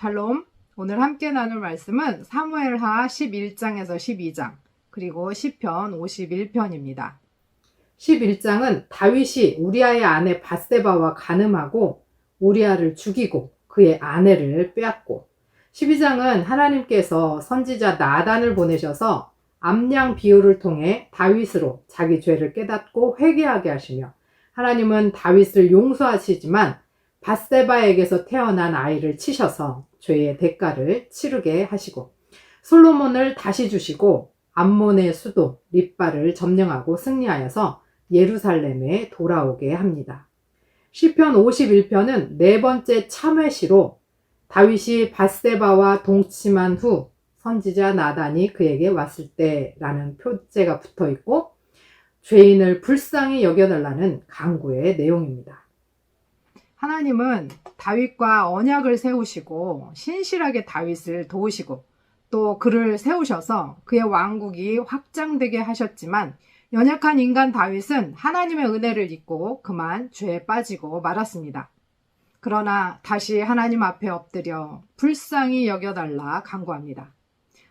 샬롬. 오늘 함께 나눌 말씀은 사무엘하 11장에서 12장 그리고 시편 51편입니다. 11장은 다윗이 우리아의 아내 밧세바와 간음하고 우리아를 죽이고 그의 아내를 빼앗고, 12장은 하나님께서 선지자 나단을 보내셔서 암양 비유를 통해 다윗으로 자기 죄를 깨닫고 회개하게 하시며, 하나님은 다윗을 용서하시지만 밧세바에게서 태어난 아이를 치셔서 죄의 대가를 치르게 하시고, 솔로몬을 다시 주시고 암몬의 수도 립바를 점령하고 승리하여서 예루살렘에 돌아오게 합니다. 시편 51편은 네 번째 참회시로 다윗이 밧세바와 동침한 후 선지자 나단이 그에게 왔을 때라는 표제가 붙어 있고, 죄인을 불쌍히 여겨달라는 간구의 내용입니다. 하나님은 다윗과 언약을 세우시고 신실하게 다윗을 도우시고 또 그를 세우셔서 그의 왕국이 확장되게 하셨지만, 연약한 인간 다윗은 하나님의 은혜를 잊고 그만 죄에 빠지고 말았습니다. 그러나 다시 하나님 앞에 엎드려 불쌍히 여겨달라 간구합니다.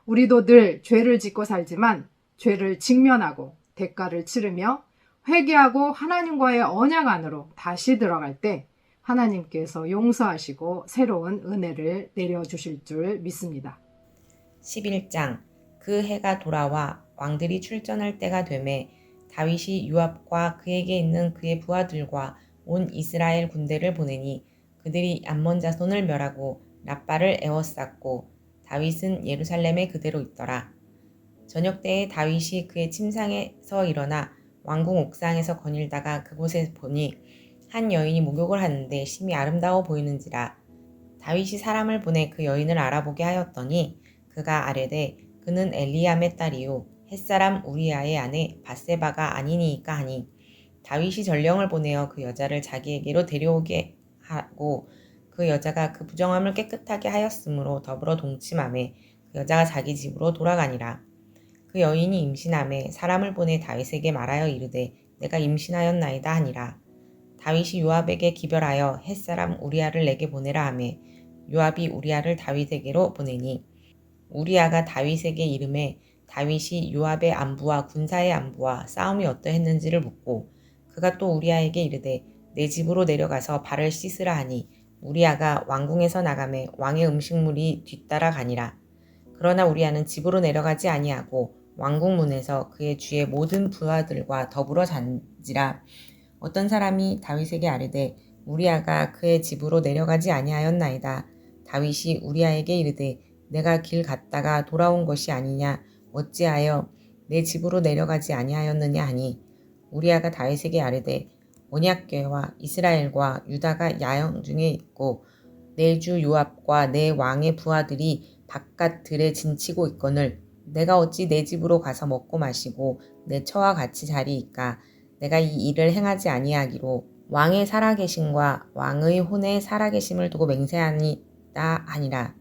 우리도 늘 죄를 짓고 살지만 죄를 직면하고 대가를 치르며 회개하고 하나님과의 언약 안으로 다시 들어갈 때 하나님께서 용서하시고 새로운 은혜를 내려주실 줄 믿습니다. 11장. 그 해가 돌아와 왕들이 출전할 때가 되매 다윗이 요압과 그에게 있는 그의 부하들과 온 이스라엘 군대를 보내니 그들이 암몬 자손을 멸하고 랍바를 에워쌌고 다윗은 예루살렘에 그대로 있더라. 저녁 때에 다윗이 그의 침상에서 일어나 왕궁 옥상에서 거닐다가 그곳에 보니 한 여인이 목욕을 하는데 심히 아름다워 보이는지라. 다윗이 사람을 보내 그 여인을 알아보게 하였더니 그가 아뢰되 그는 엘리암의 딸이요 햇사람 우리아의 아내 밧세바가 아니니이까 하니, 다윗이 전령을 보내어 그 여자를 자기에게로 데려오게 하고 그 여자가 그 부정함을 깨끗하게 하였으므로 더불어 동침하매 그 여자가 자기 집으로 돌아가니라. 그 여인이 임신하매 사람을 보내 다윗에게 말하여 이르되 내가 임신하였나이다 하니라. 다윗이 요압에게 기별하여 햇사람 우리아를 내게 보내라 하매 요압이 우리아를 다윗에게로 보내니, 우리아가 다윗에게 이르매 다윗이 요압의 안부와 군사의 안부와 싸움이 어떠했는지를 묻고, 그가 또 우리아에게 이르되 내 집으로 내려가서 발을 씻으라 하니 우리아가 왕궁에서 나가매 왕의 음식물이 뒤따라 가니라. 그러나 우리아는 집으로 내려가지 아니하고 왕궁 문에서 그의 주의 모든 부하들과 더불어 잔지라. 어떤 사람이 다윗에게 아뢰되 우리아가 그의 집으로 내려가지 아니하였나이다. 다윗이 우리아에게 이르되 내가 길 갔다가 돌아온 것이 아니냐, 어찌하여 내 집으로 내려가지 아니하였느냐 하니, 우리아가 다윗에게 아뢰되 언약궤와 이스라엘과 유다가 야영 중에 있고 내 주 요압과 내 왕의 부하들이 바깥 들에 진치고 있거늘 내가 어찌 내 집으로 가서 먹고 마시고 내 처와 같이 자리이까. 내가 이 일을 행하지 아니하기로 왕의 살아계심과 왕의 혼의 살아계심을 두고 맹세하니이다 하니라.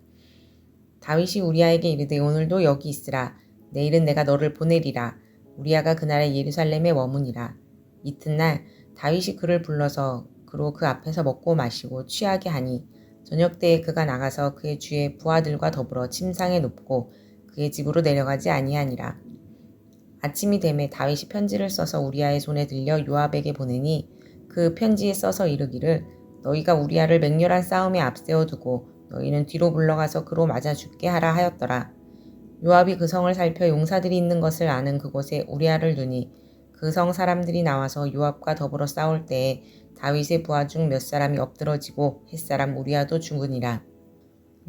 다윗이 우리아에게 이르되 오늘도 여기 있으라. 내일은 내가 너를 보내리라. 우리아가 그날에 예루살렘에 머무니라. 이튿날 다윗이 그를 불러서 그로 그 앞에서 먹고 마시고 취하게 하니, 저녁 때에 그가 나가서 그의 주의 부하들과 더불어 침상에 눕고 그의 집으로 내려가지 아니하니라. 아침이 되매 다윗이 편지를 써서 우리아의 손에 들려 요압에게 보내니, 그 편지에 써서 이르기를 너희가 우리아를 맹렬한 싸움에 앞세워 두고 너희는 뒤로 물러가서 그로 맞아 죽게 하라 하였더라. 요압이 그 성을 살펴 용사들이 있는 것을 아는 그곳에 우리아를 두니, 그 성 사람들이 나와서 요압과 더불어 싸울 때에 다윗의 부하 중 몇 사람이 엎드러지고 햇사람 우리아도 죽으니라.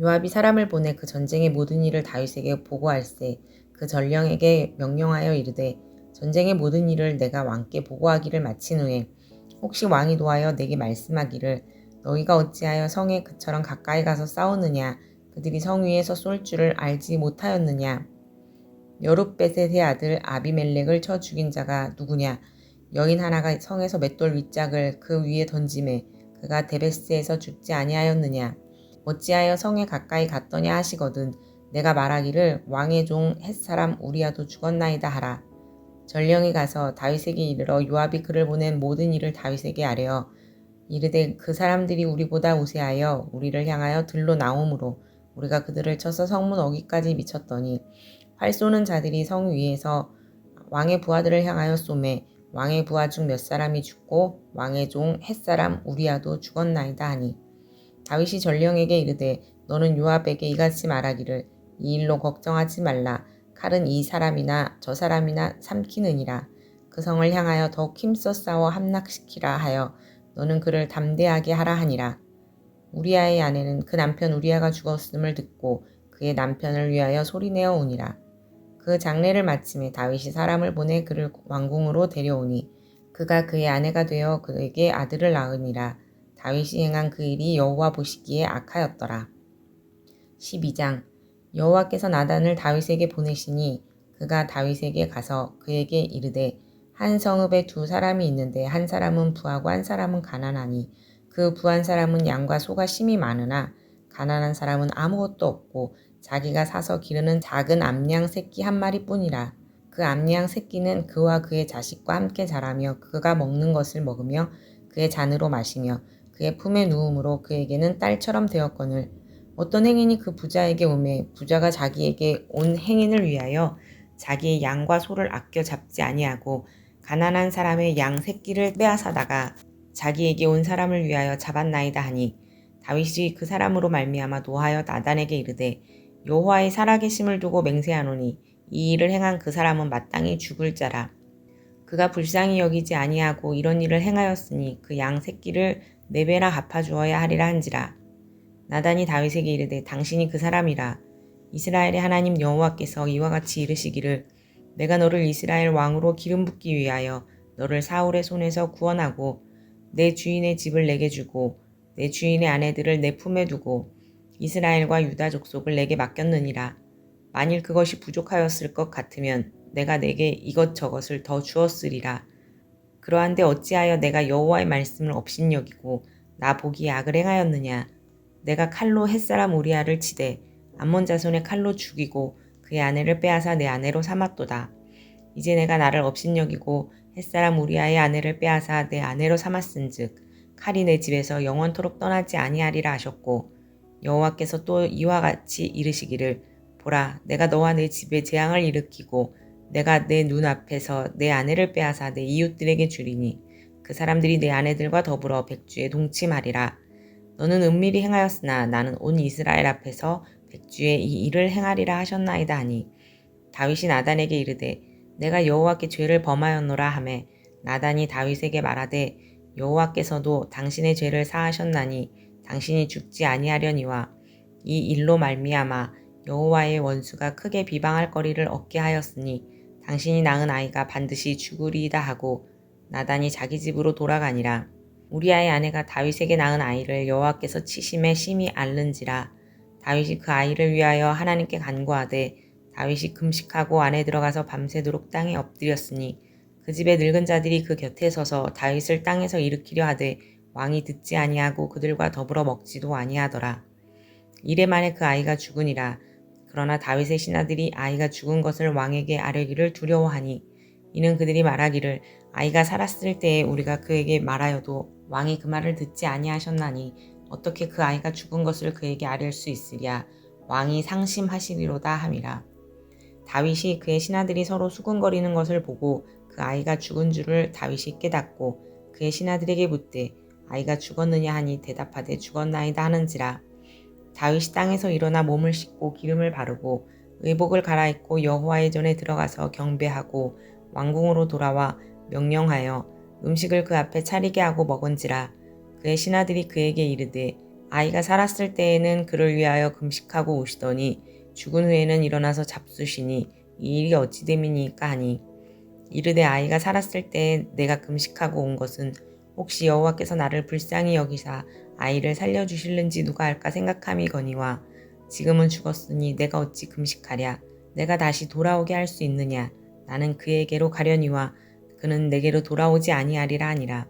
요압이 사람을 보내 그 전쟁의 모든 일을 다윗에게 보고할세 그 전령에게 명령하여 이르되 전쟁의 모든 일을 내가 왕께 보고하기를 마친 후에 혹시 왕이 도하여 내게 말씀하기를 너희가 어찌하여 성에 그처럼 가까이 가서 싸우느냐, 그들이 성 위에서 쏠 줄을 알지 못하였느냐. 여룻베셋의 아들 아비멜렉을 쳐 죽인 자가 누구냐. 여인 하나가 성에서 맷돌 윗짝을 그 위에 던지매 그가 데베스에서 죽지 아니하였느냐. 어찌하여 성에 가까이 갔더냐 하시거든 내가 말하기를 왕의 종 햇사람 우리아도 죽었나이다 하라. 전령이 가서 다윗에게 이르러 요압이 그를 보낸 모든 일을 다윗에게 아뢰어 이르되 그 사람들이 우리보다 우세하여 우리를 향하여 들로 나오므로 우리가 그들을 쳐서 성문 어귀까지 미쳤더니 활 쏘는 자들이 성 위에서 왕의 부하들을 향하여 쏘매 왕의 부하 중 몇 사람이 죽고 왕의 종 햇사람 우리아도 죽었나이다 하니 다윗이 전령에게 이르되 너는 요압에게 이같이 말하기를 이 일로 걱정하지 말라. 칼은 이 사람이나 저 사람이나 삼키느니라. 그 성을 향하여 더욱 힘써 싸워 함락시키라 하여 너는 그를 담대하게 하라 하니라. 우리아의 아내는 그 남편 우리아가 죽었음을 듣고 그의 남편을 위하여 소리내어 우니라. 그 장례를 마침에 다윗이 사람을 보내 그를 왕궁으로 데려오니 그가 그의 아내가 되어 그에게 아들을 낳으니라. 다윗이 행한 그 일이 여호와 보시기에 악하였더라. 12장 여호와께서 나단을 다윗에게 보내시니 그가 다윗에게 가서 그에게 이르되 한 성읍에 두 사람이 있는데 한 사람은 부하고 한 사람은 가난하니 그 부한 사람은 양과 소가 심히 많으나 가난한 사람은 아무것도 없고 자기가 사서 기르는 작은 암양 새끼 한 마리뿐이라. 그 암양 새끼는 그와 그의 자식과 함께 자라며 그가 먹는 것을 먹으며 그의 잔으로 마시며 그의 품에 누움으로 그에게는 딸처럼 되었거늘 어떤 행인이 그 부자에게 오매 부자가 자기에게 온 행인을 위하여 자기의 양과 소를 아껴 잡지 아니하고 가난한 사람의 양 새끼를 빼앗아다가 자기에게 온 사람을 위하여 잡았나이다 하니 다윗이 그 사람으로 말미암아 노하여 나단에게 이르되 여호와의 살아계심을 두고 맹세하노니 이 일을 행한 그 사람은 마땅히 죽을 자라. 그가 불쌍히 여기지 아니하고 이런 일을 행하였으니 그 양 새끼를 네 배나 갚아주어야 하리라 한지라. 나단이 다윗에게 이르되 당신이 그 사람이라. 이스라엘의 하나님 여호와께서 이와 같이 이르시기를 내가 너를 이스라엘 왕으로 기름 붓기 위하여 너를 사울의 손에서 구원하고 내 주인의 집을 내게 주고 내 주인의 아내들을 내 품에 두고 이스라엘과 유다 족속을 내게 맡겼느니라. 만일 그것이 부족하였을 것 같으면 내가 내게 이것저것을 더 주었으리라. 그러한데 어찌하여 내가 여호와의 말씀을 업신여기고 나 보기에 악을 행하였느냐. 내가 칼로 햇사람 우리아를 치되 암몬 자손의 칼로 죽이고 그의 아내를 빼앗아 내 아내로 삼았도다. 이제 내가 나를 업신여기고 햇사람 우리아의 아내를 빼앗아 내 아내로 삼았은즉 칼이 내 집에서 영원토록 떠나지 아니하리라 하셨고 여호와께서 또 이와 같이 이르시기를 보라 내가 너와 내 집에 재앙을 일으키고 내가 내 눈앞에서 내 아내를 빼앗아 내 이웃들에게 주리니 그 사람들이 내 아내들과 더불어 백주에 동침하리라. 너는 은밀히 행하였으나 나는 온 이스라엘 앞에서 백주에 이 일을 행하리라 하셨나이다 하니 다윗이 나단에게 이르되 내가 여호와께 죄를 범하였노라 하매 나단이 다윗에게 말하되 여호와께서도 당신의 죄를 사하셨나니 당신이 죽지 아니하려니와 이 일로 말미암아 여호와의 원수가 크게 비방할 거리를 얻게 하였으니 당신이 낳은 아이가 반드시 죽으리이다 하고 나단이 자기 집으로 돌아가니라. 우리아의 아내가 다윗에게 낳은 아이를 여호와께서 치심에 심히 앓는지라. 다윗이 그 아이를 위하여 하나님께 간구하되 다윗이 금식하고 안에 들어가서 밤새도록 땅에 엎드렸으니 그 집의 늙은 자들이 그 곁에 서서 다윗을 땅에서 일으키려 하되 왕이 듣지 아니하고 그들과 더불어 먹지도 아니하더라. 이래 만에 그 아이가 죽으니라. 그러나 다윗의 신하들이 아이가 죽은 것을 왕에게 아뢰기를 두려워하니 이는 그들이 말하기를 아이가 살았을 때에 우리가 그에게 말하여도 왕이 그 말을 듣지 아니하셨나니 어떻게 그 아이가 죽은 것을 그에게 아뢰 수 있으랴. 왕이 상심하시리로다 함이라. 다윗이 그의 신하들이 서로 수군거리는 것을 보고 그 아이가 죽은 줄을 다윗이 깨닫고 그의 신하들에게 묻되 아이가 죽었느냐 하니 대답하되 죽었나이다 하는지라. 다윗이 땅에서 일어나 몸을 씻고 기름을 바르고 의복을 갈아입고 여호와의 전에 들어가서 경배하고 왕궁으로 돌아와 명령하여 음식을 그 앞에 차리게 하고 먹은지라. 그의 신하들이 그에게 이르되 아이가 살았을 때에는 그를 위하여 금식하고 오시더니 죽은 후에는 일어나서 잡수시니 이 일이 어찌 됨이니까 하니 이르되 아이가 살았을 때에 내가 금식하고 온 것은 혹시 여호와께서 나를 불쌍히 여기사 아이를 살려주실는지 누가 알까 생각함이거니와 지금은 죽었으니 내가 어찌 금식하랴. 내가 다시 돌아오게 할 수 있느냐. 나는 그에게로 가려니와 그는 내게로 돌아오지 아니하리라 하니라.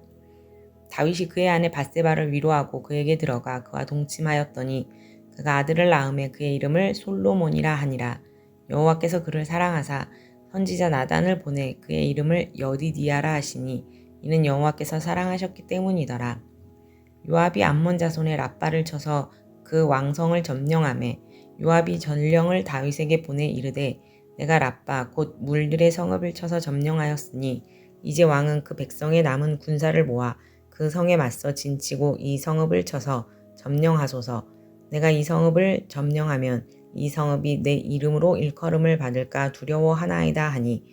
다윗이 그의 아내 밧세바를 위로하고 그에게 들어가 그와 동침하였더니 그가 아들을 낳음에 그의 이름을 솔로몬이라 하니라. 여호와께서 그를 사랑하사 선지자 나단을 보내 그의 이름을 여디디아라 하시니 이는 여호와께서 사랑하셨기 때문이더라. 요압이 암몬 자손의 랍바를 쳐서 그 왕성을 점령하매 요압이 전령을 다윗에게 보내 이르되 내가 라빠 곧 물들의 성읍을 쳐서 점령하였으니 이제 왕은 그 백성의 남은 군사를 모아 그 성에 맞서 진치고 이 성읍을 쳐서 점령하소서. 내가 이 성읍을 점령하면 이 성읍이 내 이름으로 일컬음을 받을까 두려워하나이다 하니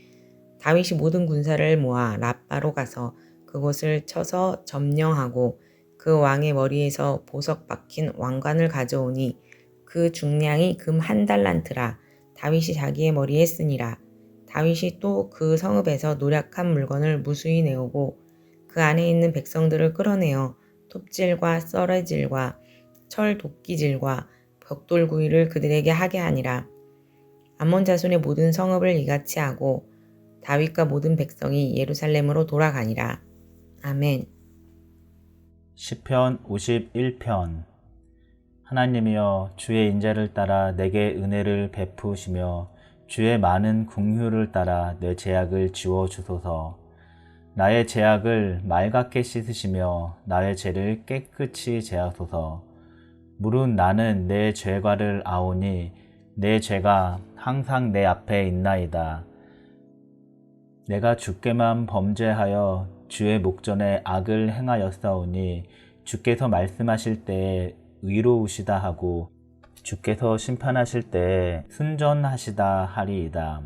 다윗이 모든 군사를 모아 라빠로 가서 그곳을 쳐서 점령하고 그 왕의 머리에서 보석 박힌 왕관을 가져오니 그 중량이 금 1달란트라. 다윗이 자기의 머리에 쓰니라. 다윗이 또 그 성읍에서 노략한 물건을 무수히 내오고 그 안에 있는 백성들을 끌어내어 톱질과 썰어질과 철 도끼질과 벽돌구이를 그들에게 하게 하니라. 암몬 자손의 모든 성읍을 이같이 하고 다윗과 모든 백성이 예루살렘으로 돌아가니라. 아멘. 시편 51편. 하나님이여, 주의 인자를 따라 내게 은혜를 베푸시며 주의 많은 긍휼을 따라 내 죄악을 지워 주소서. 나의 죄악을 맑게 씻으시며 나의 죄를 깨끗이 제하소서. 무릇 나는 내 죄과를 아오니 내 죄가 항상 내 앞에 있나이다. 내가 주께만 범죄하여 주의 목전에 악을 행하였사오니 주께서 말씀하실 때에 의로우시다 하고 주께서 심판하실 때에 순전하시다 하리이다.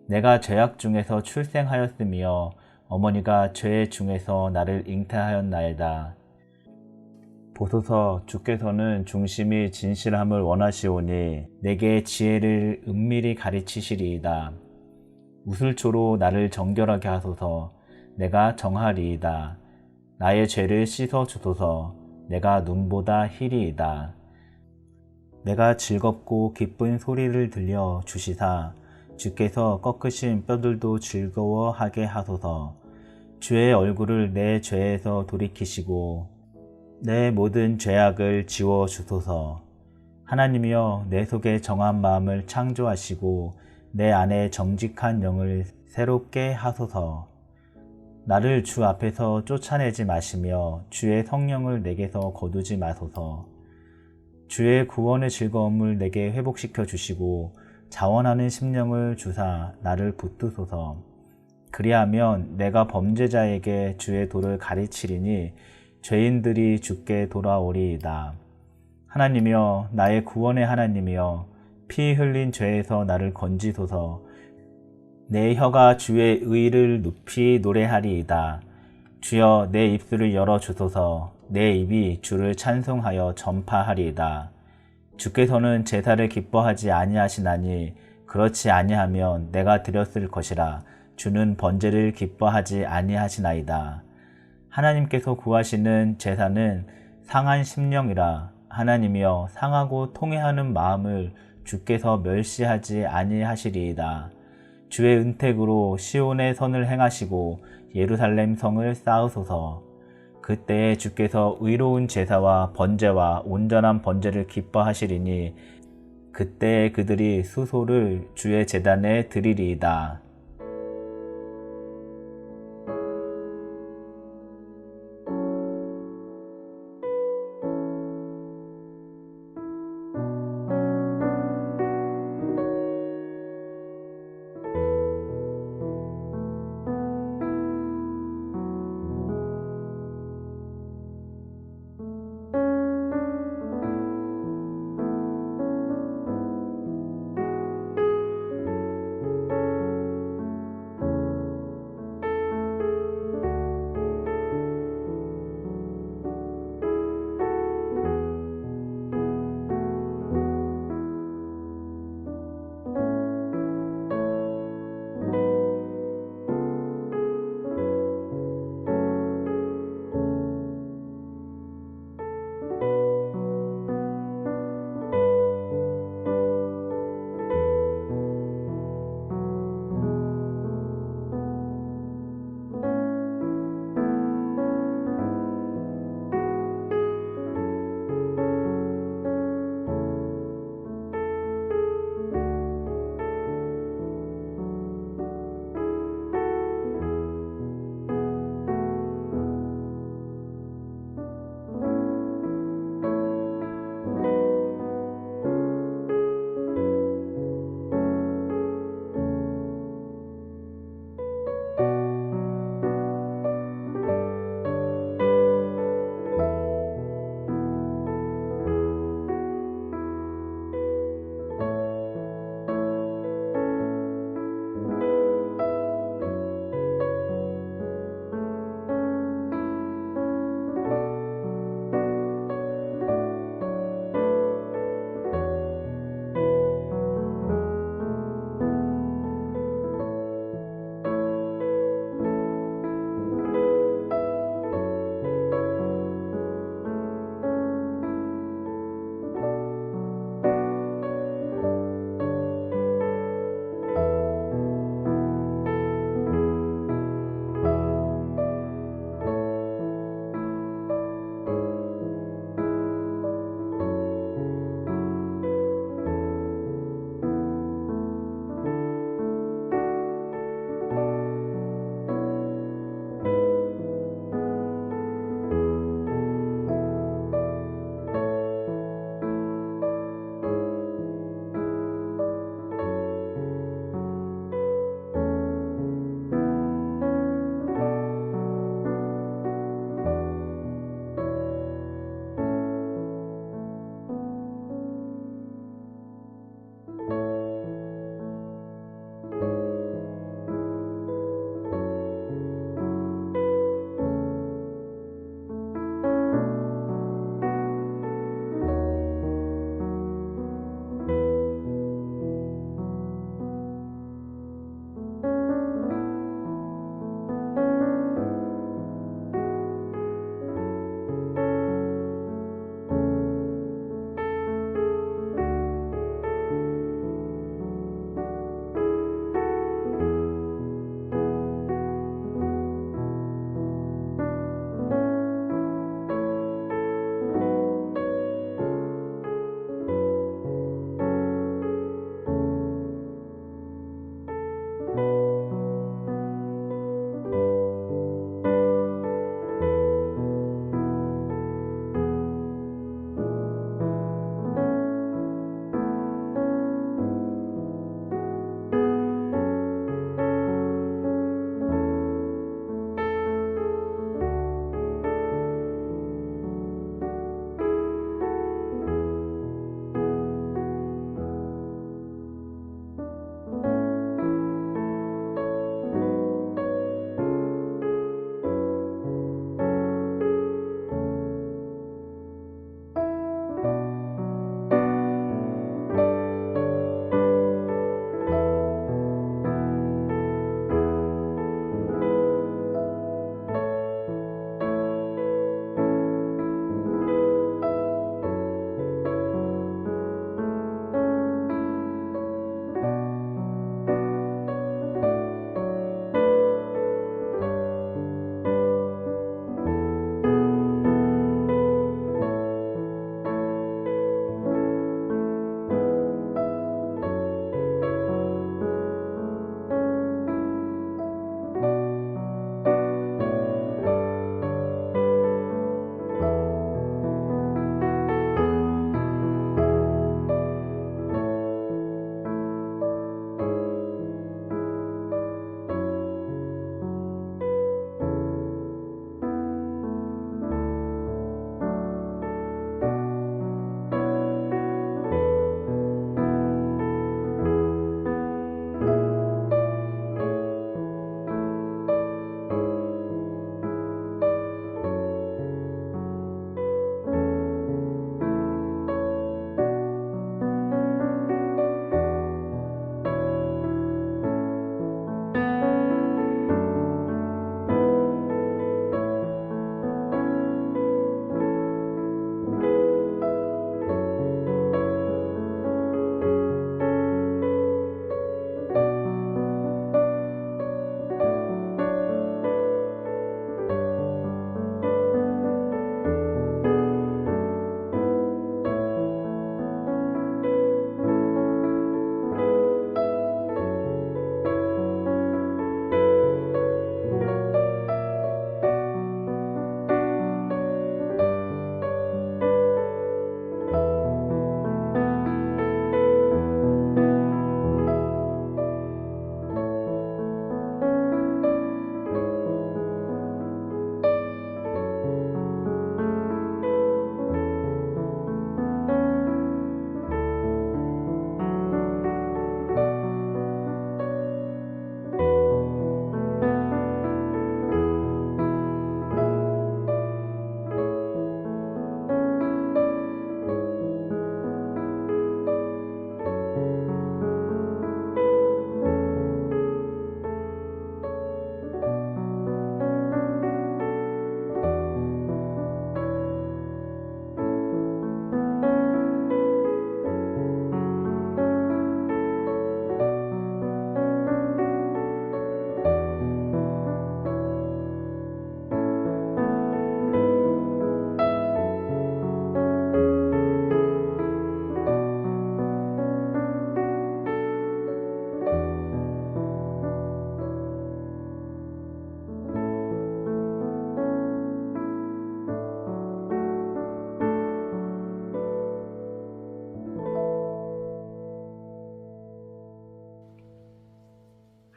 내가 죄악 중에서 출생하였으며 어머니가 죄 중에서 나를 잉태하였나이다. 보소서, 주께서는 중심이 진실함을 원하시오니 내게 지혜를 은밀히 가르치시리이다. 우슬초로 나를 정결하게 하소서. 내가 정하리이다. 나의 죄를 씻어 주소서. 내가 눈보다 희리이다. 내가 즐겁고 기쁜 소리를 들려 주시사 주께서 꺾으신 뼈들도 즐거워하게 하소서. 주의 얼굴을 내 죄에서 돌이키시고 내 모든 죄악을 지워 주소서. 하나님이여, 내 속에 정한 마음을 창조하시고 내 안에 정직한 영을 새롭게 하소서. 나를 주 앞에서 쫓아내지 마시며 주의 성령을 내게서 거두지 마소서. 주의 구원의 즐거움을 내게 회복시켜 주시고 자원하는 심령을 주사 나를 붙드소서. 그리하면 내가 범죄자에게 주의 도를 가르치리니 죄인들이 주께 돌아오리이다. 하나님이여, 나의 구원의 하나님이여, 피 흘린 죄에서 나를 건지소서. 내 혀가 주의 의를 높이 노래하리이다. 주여, 내 입술을 열어주소서. 내 입이 주를 찬송하여 전파하리이다. 주께서는 제사를 기뻐하지 아니하시나니 그렇지 아니하면 내가 드렸을 것이라. 주는 번제를 기뻐하지 아니하시나이다. 하나님께서 구하시는 제사는 상한 심령이라. 하나님이여, 상하고 통회하는 마음을 주께서 멸시하지 아니하시리이다. 주의 은택으로 시온의 선을 행하시고 예루살렘 성을 쌓으소서. 그때에 주께서 의로운 제사와 번제와 온전한 번제를 기뻐하시리니 그때에 그들이 수소를 주의 제단에 드리리이다.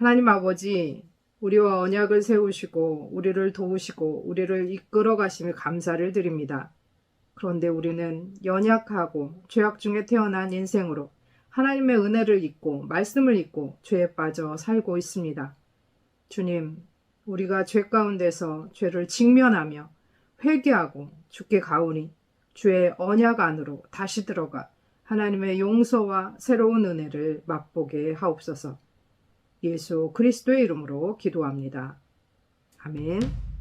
하나님 아버지, 우리와 언약을 세우시고 우리를 도우시고 우리를 이끌어 가심에 감사를 드립니다. 그런데 우리는 연약하고 죄악 중에 태어난 인생으로 하나님의 은혜를 잊고 말씀을 잊고 죄에 빠져 살고 있습니다. 주님, 우리가 죄 가운데서 죄를 직면하며 회개하고 주께 가오니 주의 언약 안으로 다시 들어가 하나님의 용서와 새로운 은혜를 맛보게 하옵소서. 예수 그리스도의 이름으로 기도합니다. 아멘.